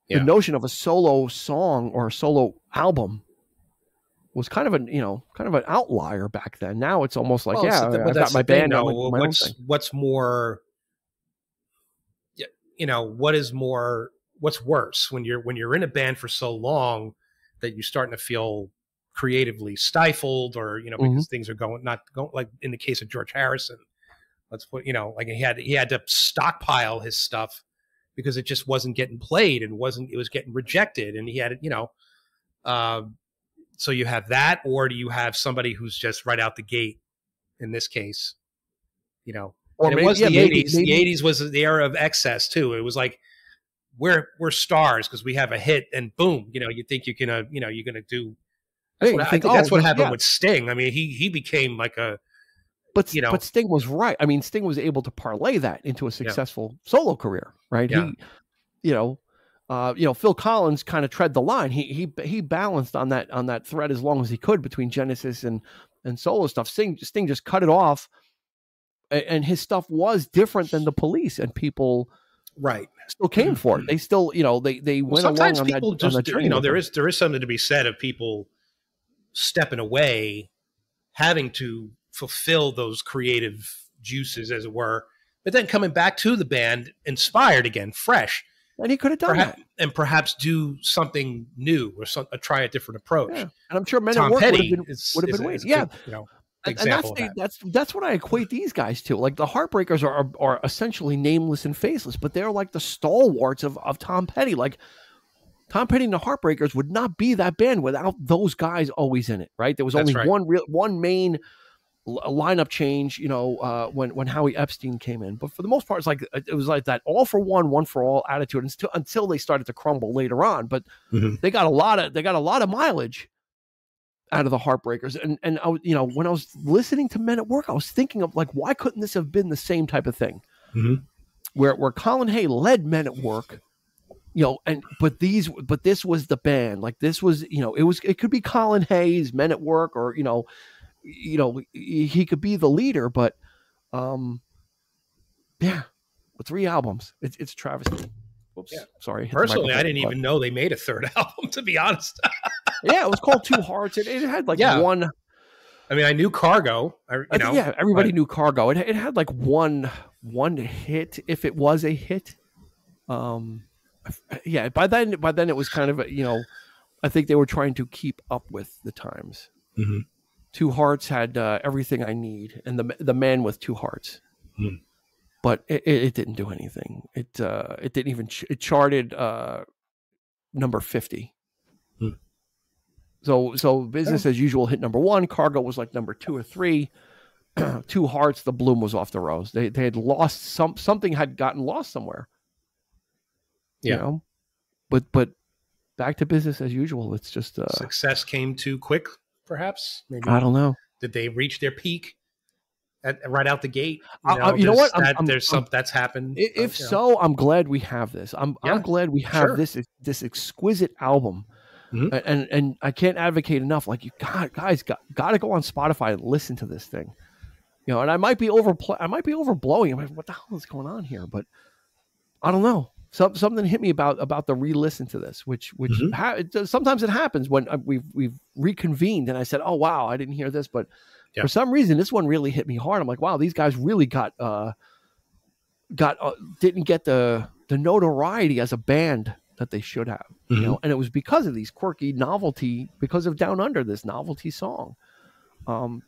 the notion of a solo song or a solo album was kind of an outlier back then. Now it's almost like, I've got my band. What's more, what's worse when you're in a band for so long that you're starting to feel creatively stifled, or, because things are not going, like in the case of George Harrison. Let's put, like he had to stockpile his stuff because it just wasn't getting played and it was getting rejected, and he had it, so you have that, or do you have somebody who's just right out the gate? In this case, or maybe, it was the 80s. The 80s was the era of excess too. It was like we're stars because we have a hit, and boom, you think you're gonna do. I think that's what happened with Sting. I mean, he became like a. But Sting was right. I mean, Sting was able to parlay that into a successful solo career, right? Yeah. Phil Collins kind of tread the line. He balanced on that thread as long as he could between Genesis and solo stuff. Sting just cut it off, and his stuff was different than the Police, and people still came for it. They still they went along on that. Sometimes people there is something to be said of people stepping away, having to fulfill those creative juices, as it were, but then coming back to the band inspired again, fresh. And he could have done that, and perhaps do something new or try a different approach. Yeah. And I'm sure Men at Work would have been waiting. Yeah, and that's what I equate these guys to. Like the Heartbreakers are essentially nameless and faceless, but they're like the stalwarts of Tom Petty. Like Tom Petty and the Heartbreakers would not be that band without those guys always in it. Right? There was only one main lineup change, when Howie Epstein came in, but for the most part, it was like that all for one for all attitude until they started to crumble later on. But they got a lot of mileage out of the Heartbreakers, and I, when I was listening to Men at Work, I was thinking of like, why couldn't this have been the same type of thing, where Colin Hay led Men at Work, but this was the band, like this was, it could be Colin Hay's Men at Work, or he could be the leader, but with 3 albums, it's a travesty. Whoops, sorry. Personally, I didn't even know they made a third album, to be honest. It was called Two Hearts. It had like one. I mean, I knew Cargo. Everybody knew Cargo. It had like one hit, if it was a hit. By then it was kind of I think they were trying to keep up with the times. Mm-hmm. Two Hearts had Everything I Need, and the Man with Two Hearts, but it didn't do anything. It didn't even it charted number 50. So Business as Usual hit number 1. Cargo was like number 2 or 3. Two Hearts, The Bloom was off the rose. They had lost something had gotten lost somewhere. Yeah. You know? But back to Business as Usual. It's just success came too quick, perhaps. Maybe I don't know. Did they reach their peak right out the gate? You know what? That's happened. If so, I'm glad we have this. I'm glad we have this exquisite album. Mm-hmm. And I can't advocate enough. Like, you guys got to go on Spotify and listen to this thing. You know, and I might be overblowing. I'm like, what the hell is going on here? But I don't know. Something hit me about the re-listen to this, which sometimes it happens when we've reconvened, and I said, oh wow, I didn't hear this, but for some reason this one really hit me hard. I'm like, wow, these guys really didn't get the notoriety as a band that they should have. Mm-hmm. You know, and it was because of these quirky novelty, because of Down Under, this novelty song.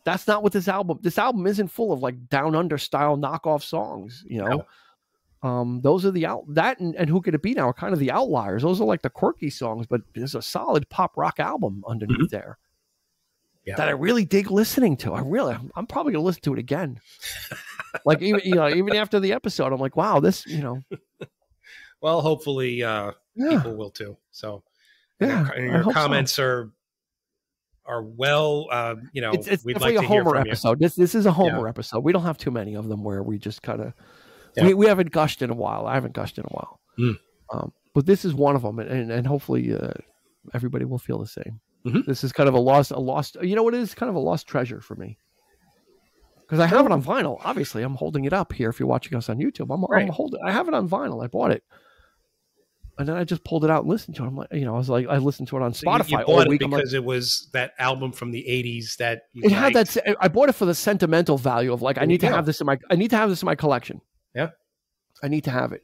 That's not what this album isn't full of like Down Under style knockoff songs, you know. No. Those are and Who Could It Be Now are kind of the outliers. Those are like the quirky songs, but there's a solid pop rock album underneath there that I really dig listening to. I'm probably gonna listen to it again. Like even after the episode, I'm like, wow, this, you know. Well, hopefully people will too. So and your comments are well, you know, it's we'd definitely like a to hear Homer from episode. This is a Homer episode. We don't have too many of them where we just kind of we haven't gushed in a while. I haven't gushed in a while. But this is one of them, and hopefully everybody will feel the same. Mm-hmm. This is kind of a lost. You know what it is? Kind of a lost treasure for me, because I have it on vinyl. Obviously, I'm holding it up here. If you're watching us on YouTube, I'm holding. I have it on vinyl. I bought it, and then I just pulled it out and listened to it. I'm like, you know, I listened to it on Spotify. You bought it because it was that album from the '80s that it had that. I bought it for the sentimental value of like I need to have this in my collection. Yeah, I need to have it.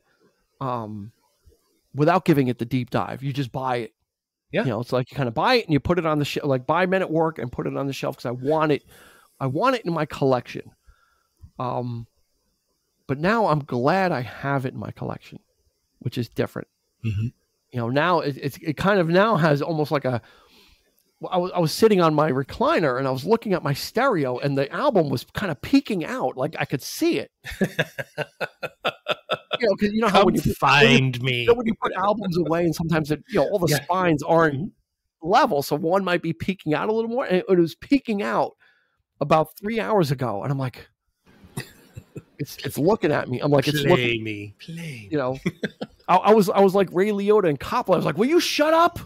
Without giving it the deep dive, you just buy it. Yeah, you know, it's like you kind of buy it and you put it on the shelf, like buy Men at Work and put it on the shelf because I want it. I want it in my collection. But now I'm glad I have it in my collection, which is different. Mm-hmm. You know, now it kind of now has almost like I was sitting on my recliner and I was looking at my stereo and the album was kind of peeking out, like I could see it. You know, because you know how when you put albums away and sometimes all the spines aren't level, so one might be peeking out a little more, and it was peeking out about 3 hours ago, and I'm like, it's looking at me. I'm like, play. You know, I was like Ray Liotta and Coppola. I was like, will you shut up?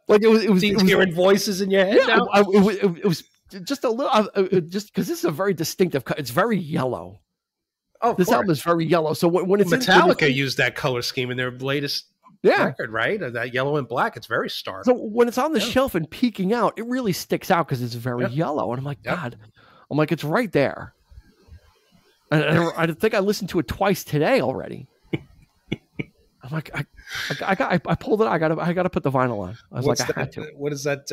Like it was hearing voices in your head. Yeah, now? It was just a little, just because this is a very distinctive. It's very yellow. Oh, this album is very yellow. So when it's Metallica used that color scheme in their latest record, right? That yellow and black. It's very stark. So when it's on the shelf and peeking out, it really sticks out because it's very yellow. And I'm like, God, I'm like, it's right there. And I think I listened to it twice today already. I'm like, I pulled it. I got to put the vinyl on. I was I had to. What is that?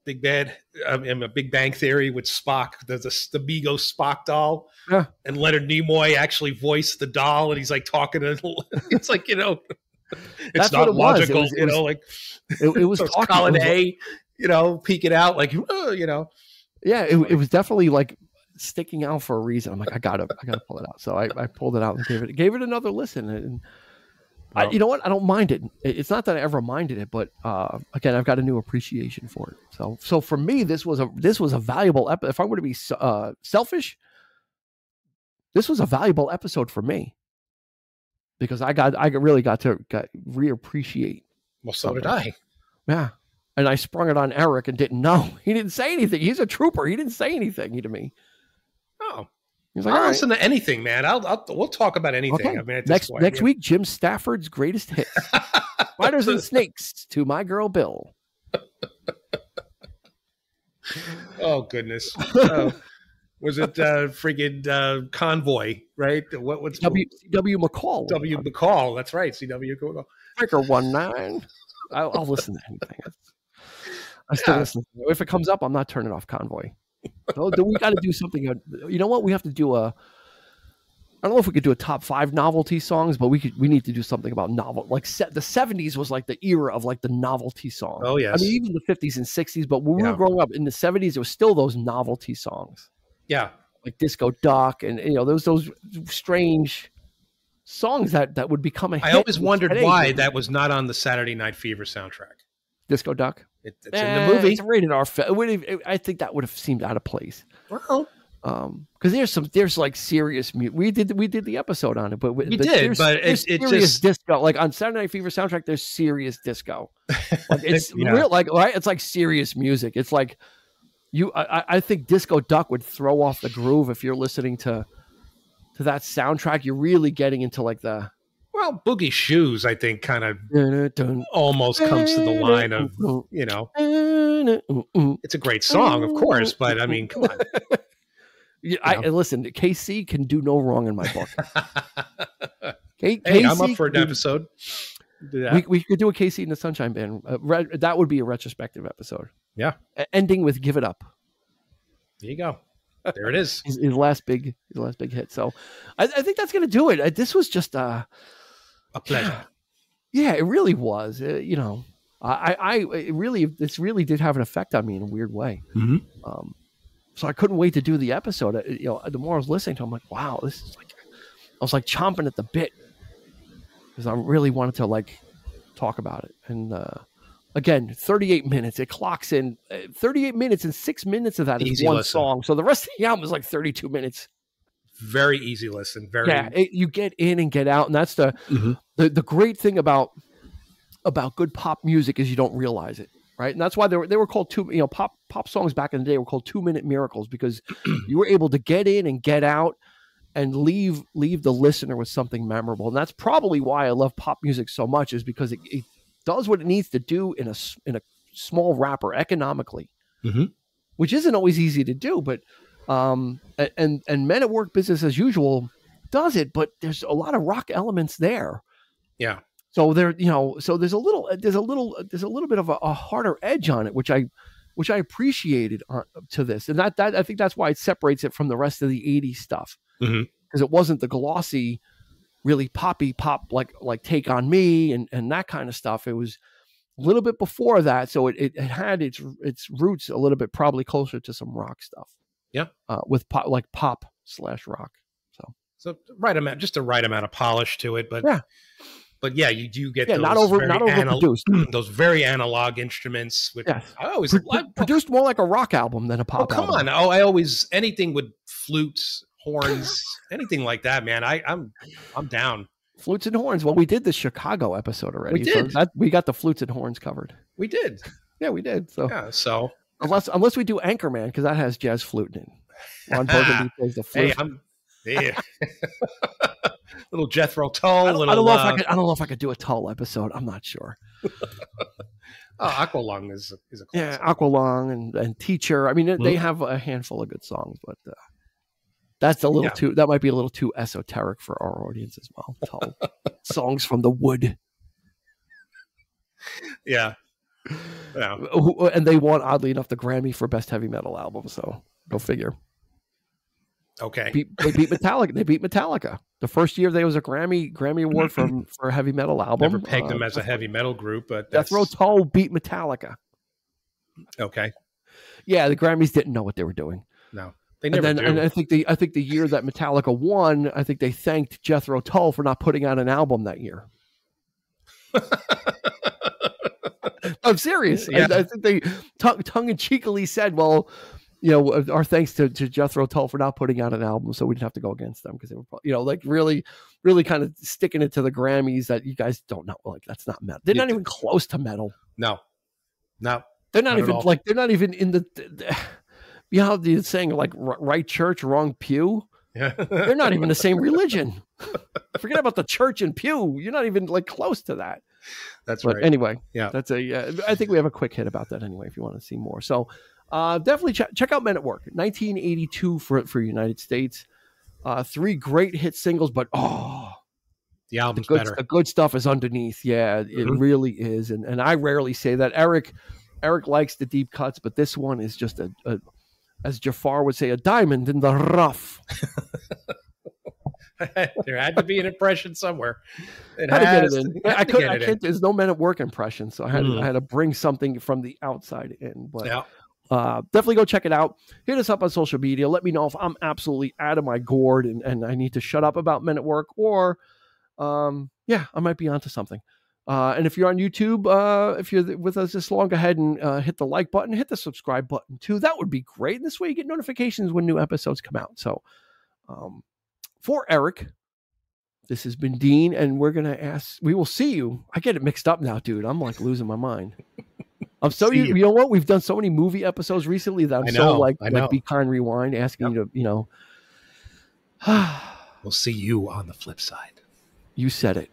Big Bad, in a Big Bang Theory with Spock. There's the Mego Spock doll, and Leonard Nimoy actually voiced the doll, and he's like talking to. It's like it's not logical. It was Colin A. Peeking out like Yeah, it was definitely like sticking out for a reason. I'm like, I gotta pull it out. So I pulled it out and gave it another listen and. You know what? I don't mind it. It's not that I ever minded it, but again, I've got a new appreciation for it. So for me, this was a valuable episode. If I were to be selfish, this was a valuable episode for me because I really got to reappreciate. Well, so did I. Yeah, and I sprung it on Eric and didn't know. He didn't say anything. He's a trooper. He didn't say anything to me. Oh. He's like, I'll listen to anything, man. We'll talk about anything. Okay. I mean, next week, Jim Stafford's greatest hits: Spiders and Snakes to My Girl Bill. Oh goodness! Was it friggin' Convoy? Right? What's C.W. McCall? W. McCall. That's right. C.W. McCall. Breaker 19. I'll listen to anything. I still listen. If it comes up, I'm not turning off Convoy. We got to do something. You know what? We have to do I don't know if we could do a top 5 novelty songs, but we need to do something about novel. Like the 70s was like the era of like the novelty song. Oh yes. I mean, even the 50s and 60s, but when we were growing up in the 70s, it was still those novelty songs. Yeah. Like Disco Duck and those strange songs that would become a hit. I always wondered why that was not on the Saturday Night Fever soundtrack. Disco Duck. It's in the movie. It's a rated R film. I think that would have seemed out of place. Well, because there's like serious music. We did the episode on it, but it's serious just disco. Like on Saturday Night Fever soundtrack, there's serious disco. Like it's real, like right. It's like serious music. It's like I think Disco Duck would throw off the groove if you're listening to that soundtrack. You're really getting into like the Boogie Shoes. I think kind of almost comes to the line of it's a great song, of course, but I mean, come on. Listen, KC can do no wrong in my book. Hey, I'm up for an episode. We could do a KC and the Sunshine Band. That would be a retrospective episode. Yeah, ending with "Give It Up." There you go. There it is. his last big hit. So, I think that's going to do it. This was just a pleasure. Yeah, it really was. This really did have an effect on me in a weird way. Mm-hmm. So I couldn't wait to do the episode. The more I was listening to it, I'm like, wow, this is like, I was like chomping at the bit because I really wanted to like talk about it. And again, 38 minutes. It clocks in 38 minutes, and 6 minutes of that is easy one listen. song. So the rest of the album is like 32 minutes. Very easy listen. You get in and get out, and that's the great thing about good pop music is you don't realize it. Right. And that's why they were called pop songs back in the day were called 2-minute miracles, because you were able to get in and get out and leave the listener with something memorable. And that's probably why I love pop music so much, is because it does what it needs to do in a small wrapper economically, which isn't always easy to do. But and Men at Work, Business as Usual does it, but there's a lot of rock elements there. Yeah. So so there's a little bit of a harder edge on it, which I appreciated to this, and that I think that's why it separates it from the rest of the '80s stuff, because it wasn't the glossy, really poppy pop like Take on Me and that kind of stuff. It was a little bit before that, so it had its roots a little bit probably closer to some rock stuff. Yeah, with pop/rock. So just the right amount of polish to it, but yeah. But yeah, you do get not overproduced. Those very analog instruments. Which yes. I always produced more like a rock album than a pop album. Oh, come on! Oh, I always anything with flutes, horns, anything like that, man. I'm down. Flutes and horns. Well, we did the Chicago episode already. We did. So we got the flutes and horns covered. We did. Yeah, we did. So unless we do Anchorman, because that has jazz flute in it. Ron Burgundy plays the flute. Hey, little Jethro Tull. I don't know if I could do a Tull episode. I'm not sure. Aqualung is a classic. Aqualung and Teacher. I mean, they have a handful of good songs, but that's a little too. That might be a little too esoteric for our audience as well. Tull songs from the wood. Yeah. And they won, oddly enough, the Grammy for Best Heavy Metal Album. So go figure. Okay. They beat Metallica. They beat Metallica. The first year there was a Grammy award for a heavy metal album. Never pegged them as a heavy metal group, but Death Row Tull beat Metallica. Okay. Yeah, the Grammys didn't know what they were doing. No, they never do. And I think the year that Metallica won, I think they thanked Jethro Tull for not putting out an album that year. I'm serious. Yeah. I think they tongue-in-cheekily said, well, our thanks to Jethro Tull for not putting out an album, so we didn't have to go against them, because they were, like really, really kind of sticking it to the Grammys that you guys don't know. Like, that's not metal. They're not even close to metal. No. They're not even like, they're not even in the how the saying, like, right church, wrong pew. Yeah. They're not even the same religion. Forget about the church and pew. You're not even like close to that. That's right. Anyway, yeah, that's I think we have a quick hit about that anyway, if you want to see more. So definitely check out Men at Work, 1982 for United States. 3 great hit singles, but the album's better. The good stuff is underneath. Yeah, it really is. And I rarely say that. Eric likes the deep cuts, but this one is just a as Jafar would say, a diamond in the rough. There had to be an impression somewhere. Had to get it in. I can't. There's no Men at Work impression, so I had to bring something from the outside in. But definitely go check it out. Hit us up on social media. Let me know if I'm absolutely out of my gourd and I need to shut up about Men at Work, or I might be onto something. And if you're on YouTube, if you're with us this long, go ahead and hit the like button, hit the subscribe button too. That would be great. And this way you get notifications when new episodes come out. So for Eric, this has been Dean, and we will see you. I get it mixed up now, dude. I'm like losing my mind. I'm so, you know what? We've done so many movie episodes recently that I'm like Be Kind Rewind, asking you to, We'll see you on the flip side. You said it.